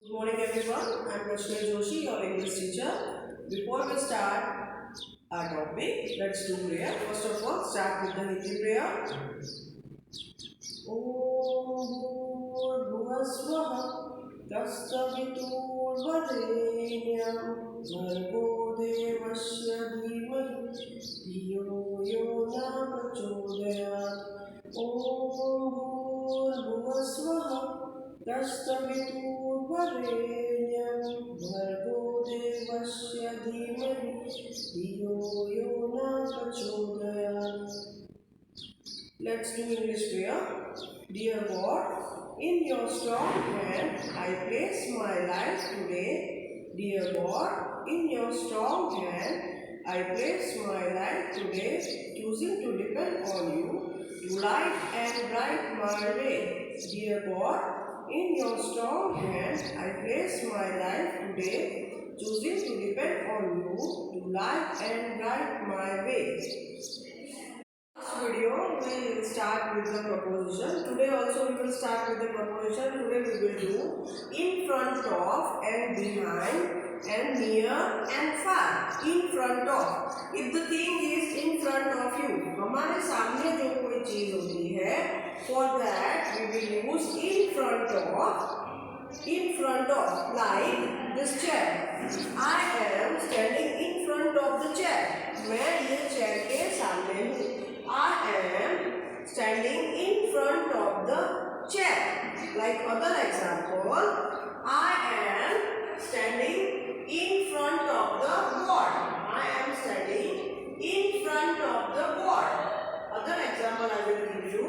Good morning everyone, I am Rashmi Joshi, your English teacher. Before we start our topic, let's do prayer. First of all, start with the Hindi prayer. Om Bhuvaswah Tastaviturvarenyam Bhargo Devasya Dhimahi Dhiyo Yo Na Prachodayat. Om Bhuvaswah Tastaviturvarenyam Bhargo Devasya Dhimahi Dhiyo Yo Na Prachodayat. Let's do English prayer. Dear God, in your strong hand I place my life today. Dear God, in your strong hand I place my life today, choosing to depend on you to light and bright my way. Dear God, in your strong hand I place my life today, choosing to depend on you to light and bright my way. Video we will start with the proposition. Today also we will start with the proposition. Today we will do in front of and behind and near and far. In front of, if the thing is in front of you, हमारे सामने जो कोई चीज होती है, for that we will use in front of, like this chair. I am standing in front of the chair. मैं ये chair के सामने हूँ. I am standing in front of the chair. Like other example, I am standing in front of the board. I am standing in front of the board. Other example I will give you.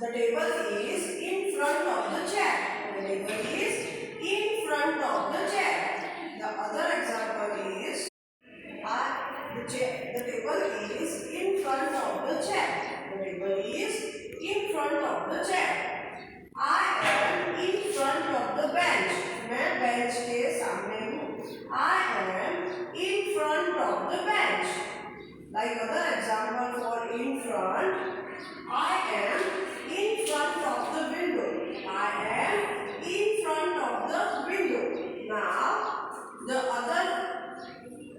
The table is in front of the chair. The table is in front of the chair. The other example is the table is in front of the chair. The table is in front of the chair. I am in front of the bench. मैं bench के सामने हूँ. I am in front of the bench. Like other example for in front, I am in front of the window. I am in front of the window. Now the other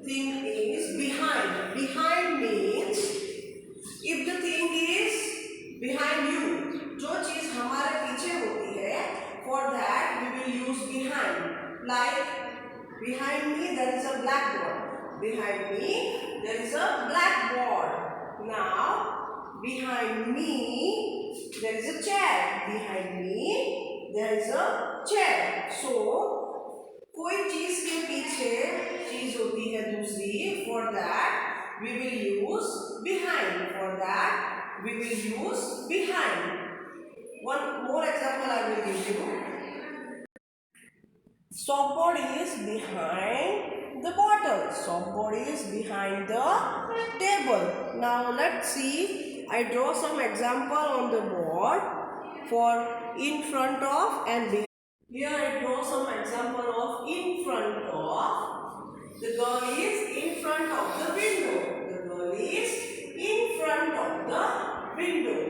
thing is behind. Behind means if the thing is behind you, जो चीज हमारे पीछे होती है, for that we will use behind. Like behind me there is a blackboard. Behind me there is a blackboard. Now behind me there is a chair. Behind me there is a chair. So कोई चीज के पीछे चीज होती है दूसरी, for that we will use behind. For that we will use behind. One more example I will give you. Stopboard is behind the bottle. Stopboard is behind the table. Now let's see. I draw some example on the board for in front of and behind. Here I draw some example of in front of. The girl is in front of the window. The girl is in front of the window.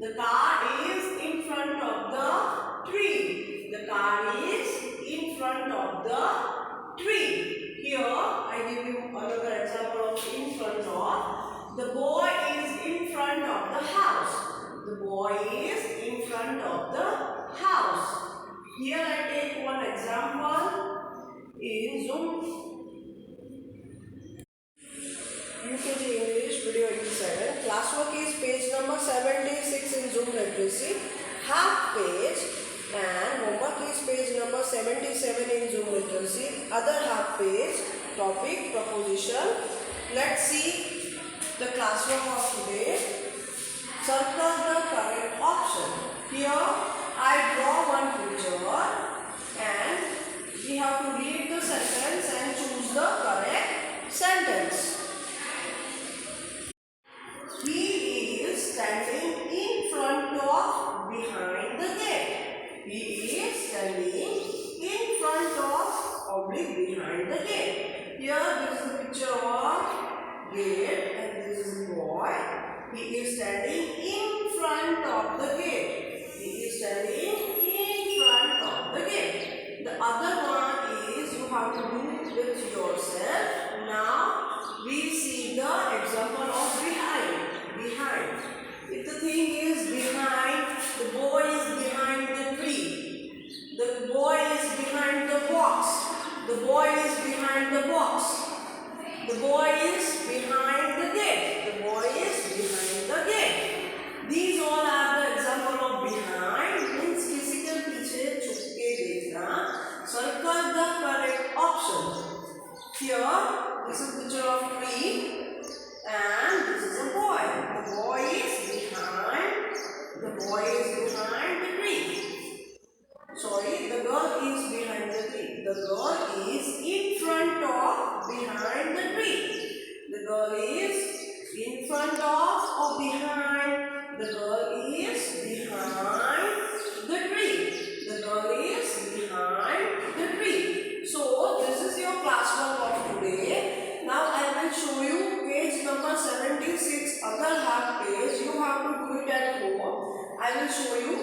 The car is in front of the tree. The car is in front of the tree. Here I give you another example of in front of. The boy is in front of the house. The boy is in front of the house. Here I take one example in Zoom UKG English Video 87. Classwork is page number 76 in Zoom Literacy. Half page and homework is page number 77 in Zoom Literacy. Other half page, topic, proposition. Let's see the classwork of today. Circle the correct option. Here I draw one picture and we have to read the sentence and choose the correct sentence. He is standing in front of behind the gate. He is standing in front of oblique behind the gate. Here this is a picture of gate and this is a boy. He is standing in front of the gate. boy is behind the tree. Sorry, the girl is behind the tree. The girl is in front of behind the tree. The girl is in front of or behind. The girl is behind the tree. The girl is behind the tree. So this is your classwork of today. Now I will show you page number 76, other half page. You have to do it at home. I will show you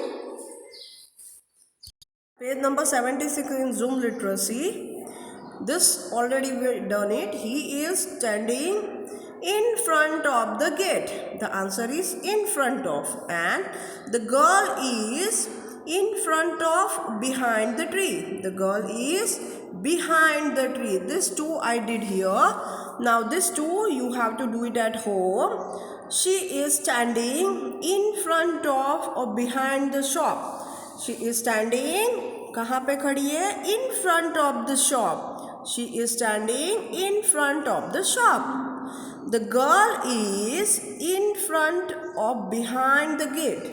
page number 76 in Zoom literacy. This already we done it. He is standing in front of the gate. The answer is in front of. And the girl is in front of behind the tree. The girl is behind the tree. This two I did here. Now this two you have to do it at home. She is standing in front of or behind the shop. She is standing कहाँ पे खड़ी है? In front of the shop. She is standing in front of the shop. The girl is in front or behind the gate.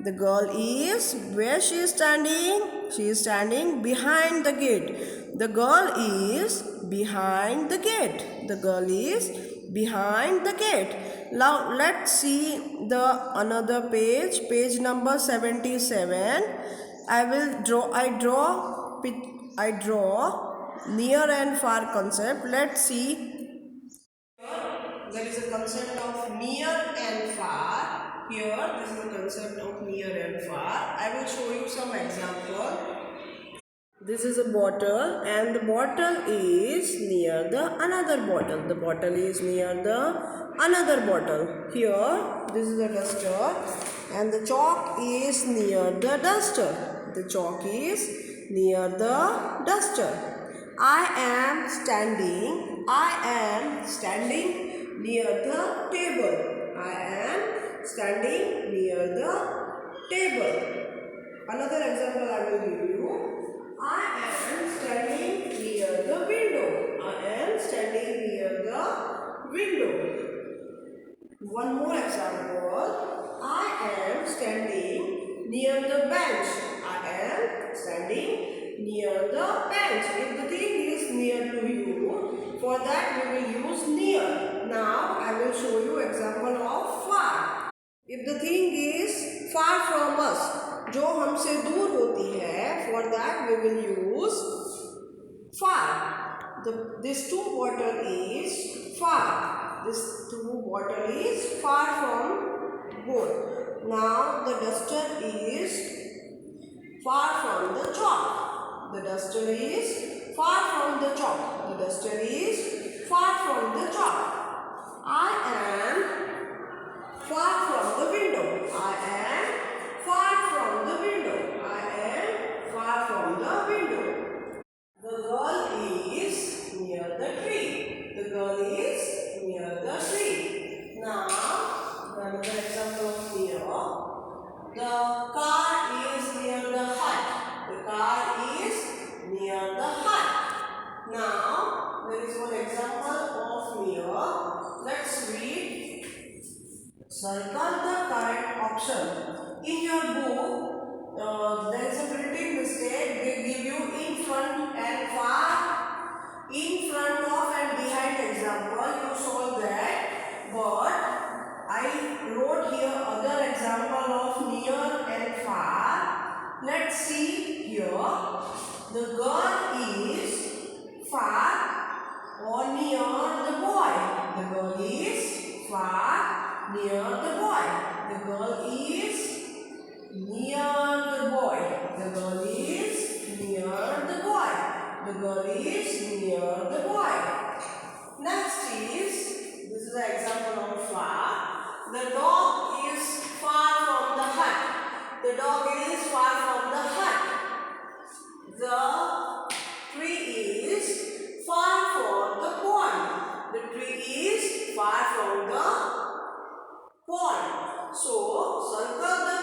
The girl is where she is standing? She is standing behind the gate. The girl is behind the gate. The girl is behind the gate. Now let's see the another page, page number 77. I draw near and far concept. Let's see. There is a concept of near and far. Here, this is the concept of near and far. I will show you some example. This is a bottle and the bottle is near the another bottle. The bottle is near the another bottle. Here, this is a duster and the chalk is near the duster. The chalk is near the duster. I am standing near the table. I am standing near the table. Another example I will give you. I am standing near the window. I am standing near the window. One more example. I am standing near the bench. I am standing near the bench. If the thing is near to you, for that we will use near. Now I will show you example of far. If the thing is far from us, जो हमसे दूर होती है, for that we will use far. This two bottle is far. This two bottle is far from both. Now the duster is far from the chalk. The duster is far from the chalk. The duster is far from the chalk. I am far from the window. I am far from the window. I am far from the window. The girl is near the tree. The girl is near the tree. Now, another example of near. The car is near the hut. The car is near the hut. Now, there is one example of near. Let's read. Circle the correct option. In your book, there is a printing mistake. They give you in front and far, in front of and behind example. You solve that. But I wrote here other example of near and far. Let's see here. The girl is far or near the boy. The girl is far near the boy. The girl is near the boy. The girl is near the boy. The girl is near the boy. Next is, this is an example of far. The dog is far from the hut. The dog is far from the hut. The tree is far from the pond. The tree is far from the pond. So, circle the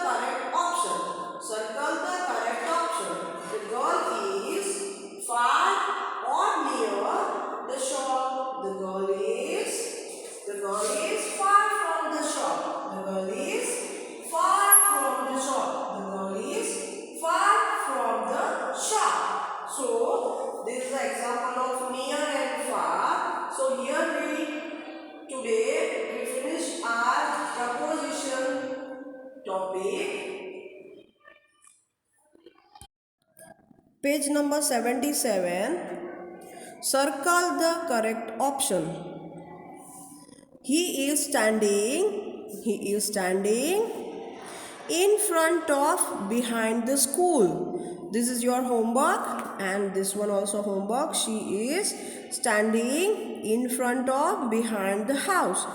Page number 77. Circle the correct option. He is standing in front of behind the school. This is your homework and this one also homework. She is standing in front of behind the house.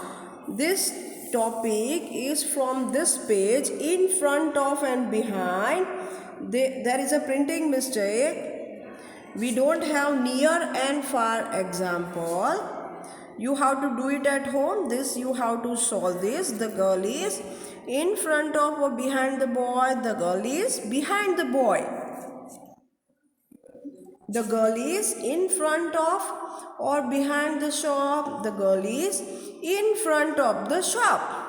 This topic is from this page, in front of and behind. There is a printing mistake. We don't have near and far example. You have to do it at home. This you have to solve this. The girl is in front of or behind the boy. The girl is behind the boy. The girl is in front of or behind the shop. The girl is in front of the shop.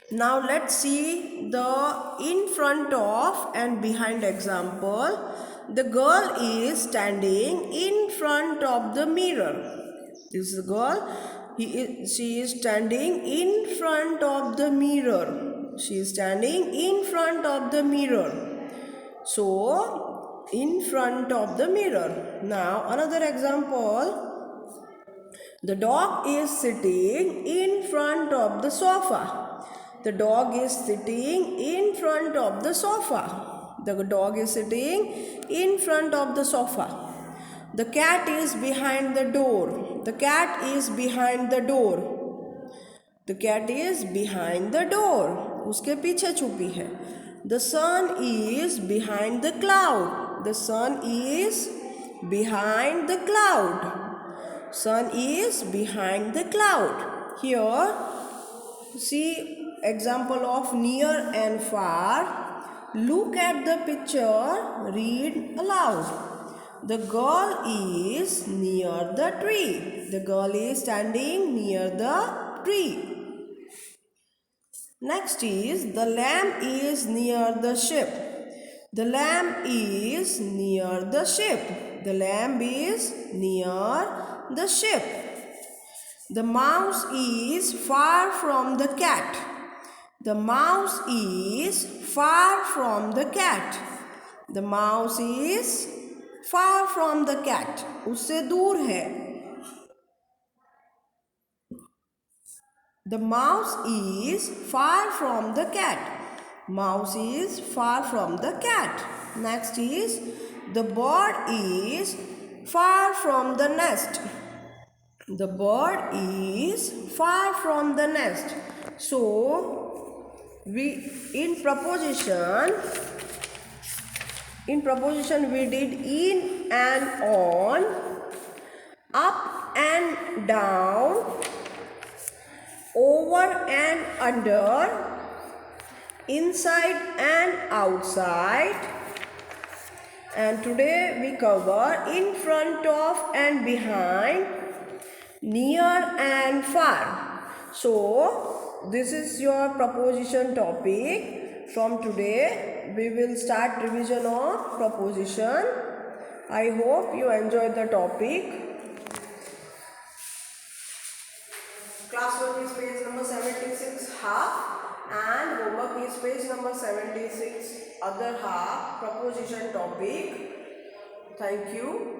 Now let's see the in front of and behind example. The girl is standing in front of the mirror. This is the girl. She is standing in front of the mirror. She is standing in front of the mirror. So, in front of the mirror. Now, another example. The dog is sitting in front of the sofa. The dog is sitting in front of the sofa. The dog is sitting in front of the sofa. The cat is behind the door. The cat is behind the door. The cat is behind the door. उसके पीछे छुपी है. The sun is behind the cloud. The sun is behind the cloud. Sun is behind the cloud. Here, see example of near and far. Look at the picture. Read aloud. The girl is near the tree. The girl is standing near the tree. Next is the lamb is near the sheep. The lamb is near the sheep. The lamb is near the sheep. The mouse is far from the cat. The mouse is far from the cat. The mouse is far from the cat. उससे दूर है. The mouse is far from the cat. Mouse is far from the cat. Next is the bird is far from the nest. The bird is far from the nest. So, in proposition we did in and on, up and down, over and under, inside and outside. And today we cover in front of and behind, near and far. So this is your proposition topic. From today we will start revision of proposition. I hope you enjoyed the topic. Classwork is page number 76 half and homework is page number 76 other half, proposition topic. Thank you.